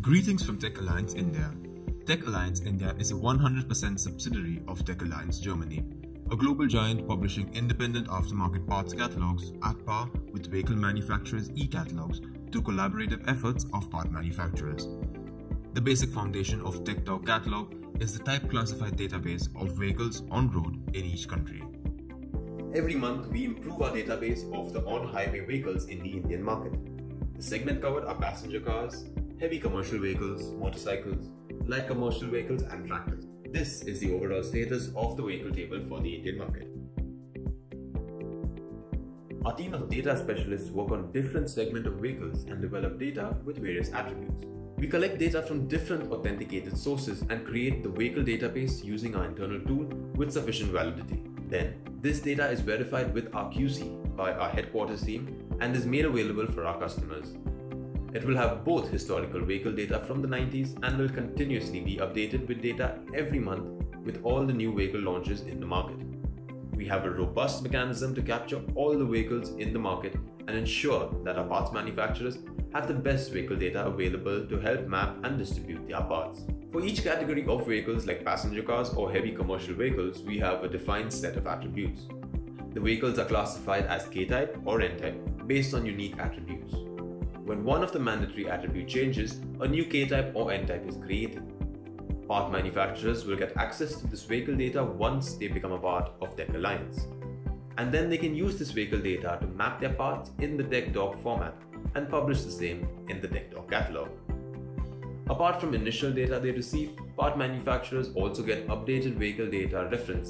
Greetings from Tech Alliance India. Tech Alliance India is a 100% subsidiary of Tech Alliance Germany, a global giant publishing independent aftermarket parts catalogs at par with vehicle manufacturers' e-catalogs through collaborative efforts of part manufacturers. The basic foundation of TechDog catalog is the type classified database of vehicles on road in each country. Every month, we improve our database of the on-highway vehicles in the Indian market. The segment covered are passenger cars, heavy commercial vehicles, motorcycles, light commercial vehicles and tractors. This is the overall status of the vehicle table for the Indian market. Our team of data specialists work on different segments of vehicles and develop data with various attributes. We collect data from different authenticated sources and create the vehicle database using our internal tool with sufficient validity. Then, this data is verified with our QC by our headquarters team and is made available for our customers. It will have both historical vehicle data from the 90s and will continuously be updated with data every month with all the new vehicle launches in the market. We have a robust mechanism to capture all the vehicles in the market and ensure that our parts manufacturers have the best vehicle data available to help map and distribute their parts. For each category of vehicles like passenger cars or heavy commercial vehicles, we have a defined set of attributes. The vehicles are classified as K-type or N-type based on unique attributes. When one of the mandatory attribute changes, a new K-type or N-type is created. Part manufacturers will get access to this vehicle data once they become a part of Tech Alliance. And then they can use this vehicle data to map their parts in the TechDog format and publish the same in the TechDog catalog. Apart from initial data they receive, part manufacturers also get updated vehicle data references